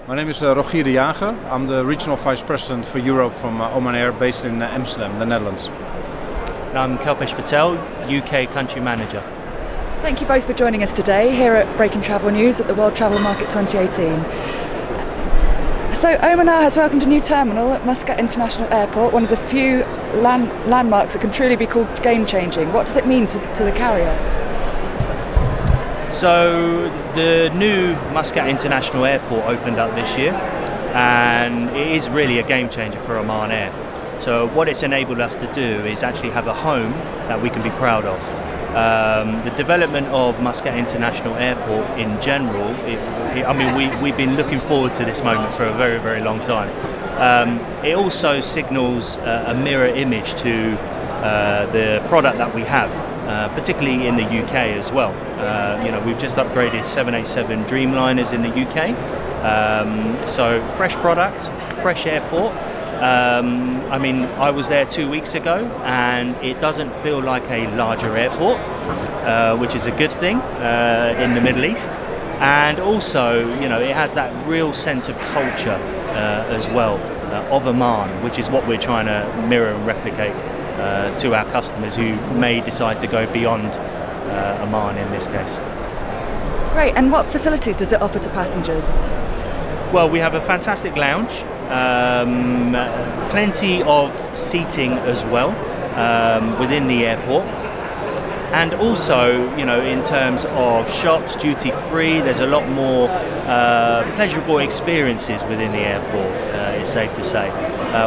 My name is Rogier de Jager. I'm the Regional Vice President for Europe from Oman Air, based in Amsterdam, the Netherlands. And I'm Kelpesh Patel, UK Country Manager. Thank you both for joining us today here at Breaking Travel News at the World Travel Market 2018. So Oman Air has welcomed a new terminal at Muscat International Airport, one of the few landmarks that can truly be called game-changing. What does it mean to the carrier? So the new Muscat International Airport opened up this year, and it is really a game changer for Oman Air. So what it's enabled us to do is actually have a home that we can be proud of. The development of Muscat International Airport in general, we've been looking forward to this moment for a very, very long time. It also signals a mirror image to the product that we have, particularly in the UK as well. We've just upgraded 787 Dreamliners in the UK, so fresh product, fresh airport. I was there 2 weeks ago, and it doesn't feel like a larger airport, which is a good thing in the Middle East. And also, it has that real sense of culture as well of Oman, which is what we're trying to mirror and replicate to our customers who may decide to go beyond Oman in this case. Great, and what facilities does it offer to passengers? Well, we have a fantastic lounge, plenty of seating as well within the airport. And also, in terms of shops, duty free, there's a lot more pleasurable experiences within the airport, it's safe to say.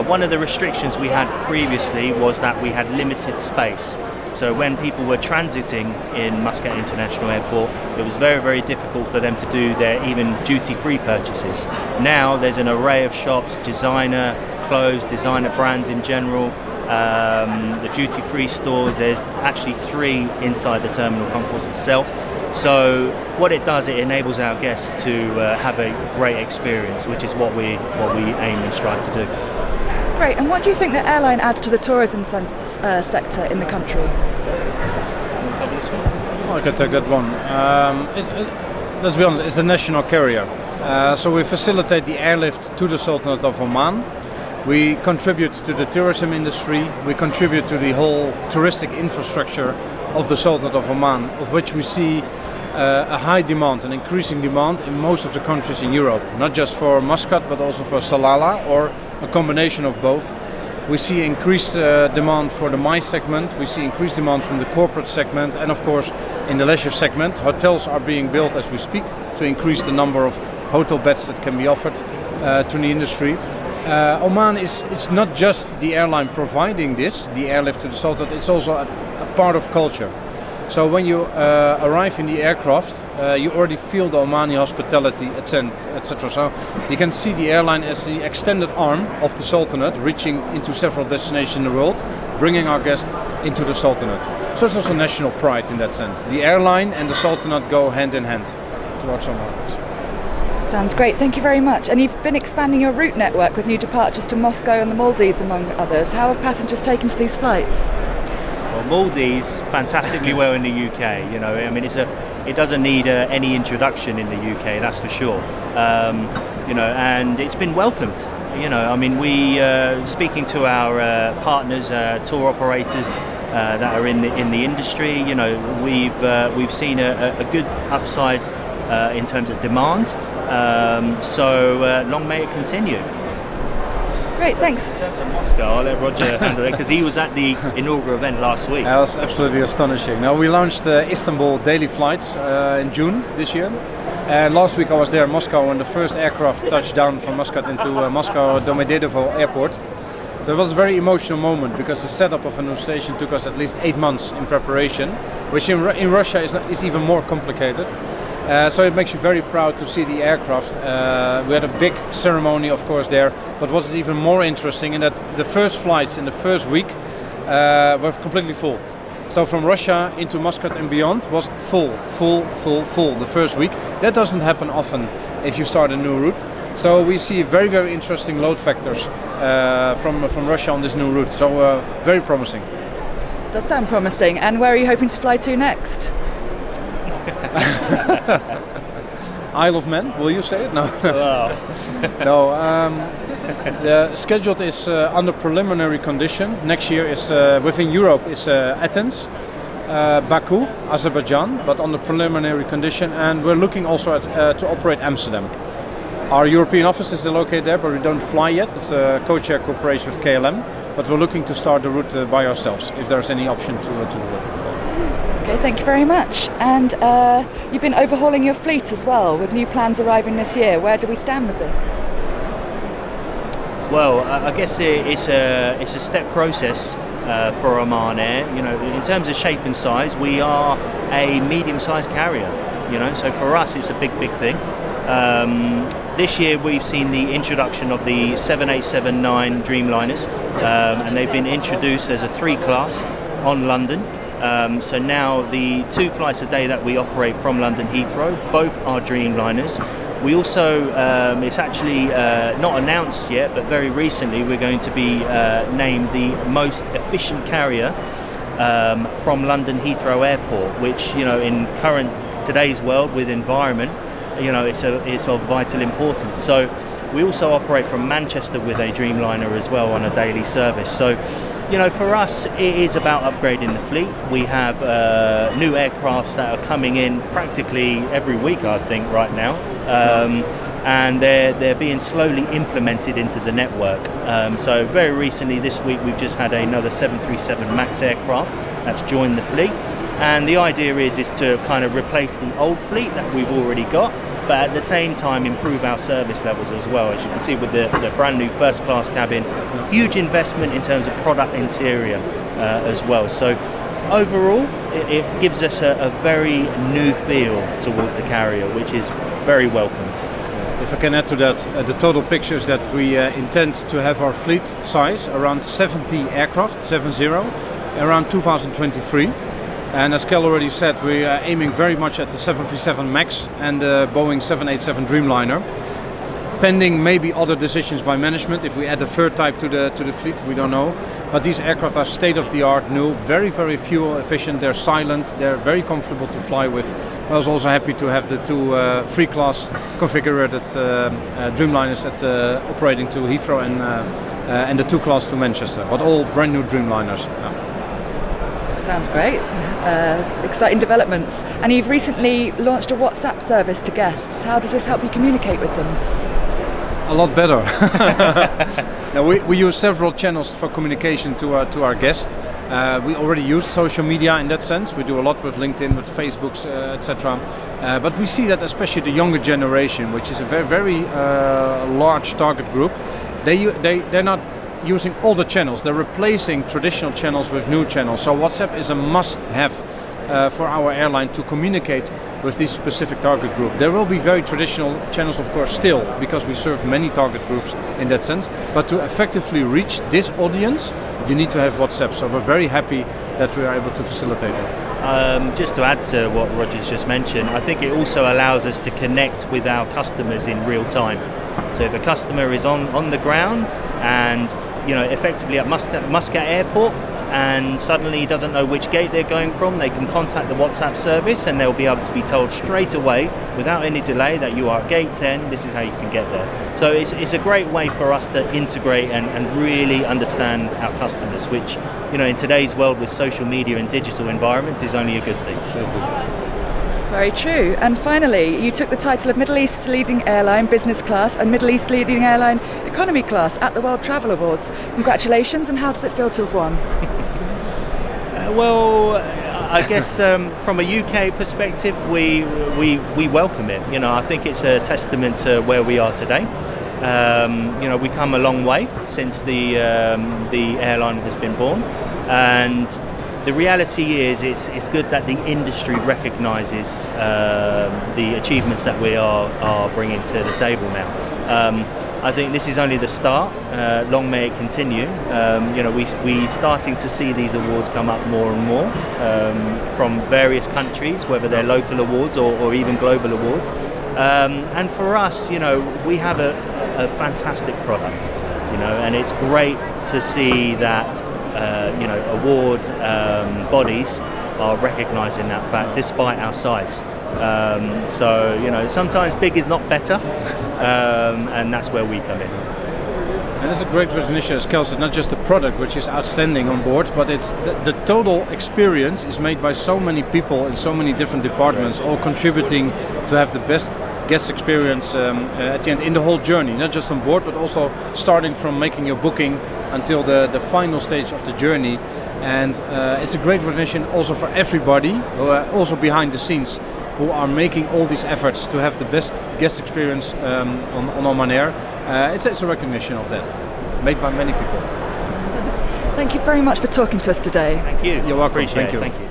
One of the restrictions we had previously was that we had limited space. So when people were transiting in Muscat International Airport, it was very, very difficult for them to do their even duty-free purchases. Now there's an array of shops, designer clothes, designer brands in general, the duty-free stores. There's actually 3 inside the terminal concourse itself. So what it does, it enables our guests to have a great experience, which is what we aim and strive to do. Great, and what do you think the airline adds to the tourism sector in the country? Well, I can take that one. Let's be honest, it's a national carrier. So we facilitate the airlift to the Sultanate of Oman. We contribute to the tourism industry. We contribute to the whole touristic infrastructure of the Sultanate of Oman, of which we see a high demand, an increasing demand in most of the countries in Europe, not just for Muscat but also for Salalah, or a combination of both. We see increased demand for the MICE segment, we see increased demand from the corporate segment, and of course in the leisure segment. Hotels are being built as we speak to increase the number of hotel beds that can be offered to the industry. Oman it's not just the airline providing this, the airlift to the Sultanate, it's also a part of culture. So when you arrive in the aircraft, you already feel the Omani hospitality, etc. So you can see the airline as the extended arm of the Sultanate, reaching into several destinations in the world, bringing our guests into the Sultanate. So it's also national pride in that sense. The airline and the Sultanate go hand in hand towards our markets. Sounds great, thank you very much. And you've been expanding your route network with new departures to Moscow and the Maldives, among others. How have passengers taken to these flights? Well, Maldives fantastically well in the UK. It doesn't need any introduction in the UK, that's for sure. And it's been welcomed. We speaking to our partners, tour operators that are in the industry. We've seen a good upside in terms of demand. So long may it continue. Great, thanks. In terms of Moscow, I'll let Roger handle it because he was at the inaugural event last week. That was absolutely astonishing. Now, we launched the Istanbul daily flights in June this year. And last week I was there in Moscow when the first aircraft touched down from Muscat into Moscow Domodedovo Airport. So it was a very emotional moment because the setup of a new station took us at least 8 months in preparation, which in Russia is even more complicated. So it makes you very proud to see the aircraft. We had a big ceremony, of course, there. But what is even more interesting is that the first flights in the first week were completely full. So from Russia into Muscat and beyond was full the first week. That doesn't happen often if you start a new route. So we see very, very interesting load factors from Russia on this new route. So very promising. Does sound promising. And where are you hoping to fly to next? Isle of Man. Will you say it? No. Wow. No. The scheduled is under preliminary condition. Next year is within Europe is Athens, Baku, Azerbaijan, but on the preliminary condition, and we're looking also at to operate Amsterdam. Our European office is located there, but we don't fly yet. It's a co-chair cooperation with KLM, but we're looking to start the route by ourselves if there's any option to do it. Okay, thank you very much. And you've been overhauling your fleet as well, with new plans arriving this year. Where do we stand with this? Well, I guess it's a step process for Oman Air. You know, in terms of shape and size, we are a medium-sized carrier. You know, so for us, it's a big thing. This year we've seen the introduction of the 787-9 Dreamliners, and they've been introduced as a 3 class on London. So now the 2 flights a day that we operate from London Heathrow, both are Dreamliners. We also, it's actually not announced yet, but very recently we're going to be named the most efficient carrier from London Heathrow Airport, which, you know, in today's world with environment, you know, it's of vital importance. So we also operate from Manchester with a Dreamliner as well on a daily service. So, you know, for us, it is about upgrading the fleet. We have new aircrafts that are coming in practically every week, I think, right now, and they're being slowly implemented into the network. So very recently, this week, we've just had another 737 MAX aircraft that's joined the fleet. And the idea is to kind of replace the old fleet that we've already got, but at the same time improve our service levels as well. As you can see with the brand new first class cabin, huge investment in terms of product interior as well. So overall, it gives us a very new feel towards the carrier, which is very welcomed. If I can add to that, the total picture is that we intend to have our fleet size around 70 aircraft, 70, around 2023. And as Kel already said, we are aiming very much at the 737 MAX and the Boeing 787 Dreamliner. Pending maybe other decisions by management, if we add a third type to the fleet, we don't know. But these aircraft are state-of-the-art, new, very fuel efficient, they're silent, they're very comfortable to fly with. I was also happy to have the 2 3-class configured Dreamliners operating to Heathrow and the 2-class to Manchester, but all brand new Dreamliners. Yeah. Sounds great. Exciting developments. And you've recently launched a WhatsApp service to guests. How does this help you communicate with them? A lot better. Now we use several channels for communication to our guests. We already use social media in that sense. We do a lot with LinkedIn, with Facebook, etc. But we see that especially the younger generation, which is a very large target group, they're not using all the channels. They're replacing traditional channels with new channels. So WhatsApp is a must-have for our airline to communicate with this specific target group. There will be very traditional channels, of course, still, because we serve many target groups in that sense. But to effectively reach this audience, you need to have WhatsApp. So we're very happy that we are able to facilitate that. Just to add to what Roger's just mentioned, I think it also allows us to connect with our customers in real time. So if a customer is on the ground and, you know, effectively at Muscat Airport, and suddenly doesn't know which gate they're going from, they can contact the WhatsApp service and they'll be able to be told straight away without any delay that you are at gate 10, this is how you can get there. So it's a great way for us to integrate and really understand our customers, which, you know, in today's world with social media and digital environments is only a good thing. Very true. And finally, you took the title of Middle East's leading airline business class and Middle East's leading airline economy class at the World Travel Awards. Congratulations, and how does it feel to have won? Well, I guess from a UK perspective, we welcome it. You know, I think it's a testament to where we are today. You know, we've come a long way since the airline has been born, and the reality is it's good that the industry recognises the achievements that we are bringing to the table now. I think this is only the start. Long may it continue. You know, we starting to see these awards come up more and more from various countries, whether they're local awards or even global awards. And for us, you know, we have a fantastic product, you know, and it's great to see that you know, award bodies are recognising that fact despite our size. So sometimes big is not better, and that's where we come in. And it's a great recognition, as Kel said, not just the product, which is outstanding on board, but it's the total experience is made by so many people in so many different departments, all contributing to have the best guest experience at the end in the whole journey, not just on board, but also starting from making your booking until the final stage of the journey. And it's a great recognition also for everybody who are also behind the scenes, who are making all these efforts to have the best guest experience on Oman Air. It's a recognition of that, made by many people. Thank you very much for talking to us today. Thank you. You're welcome. Appreciate Thank you. Thank you.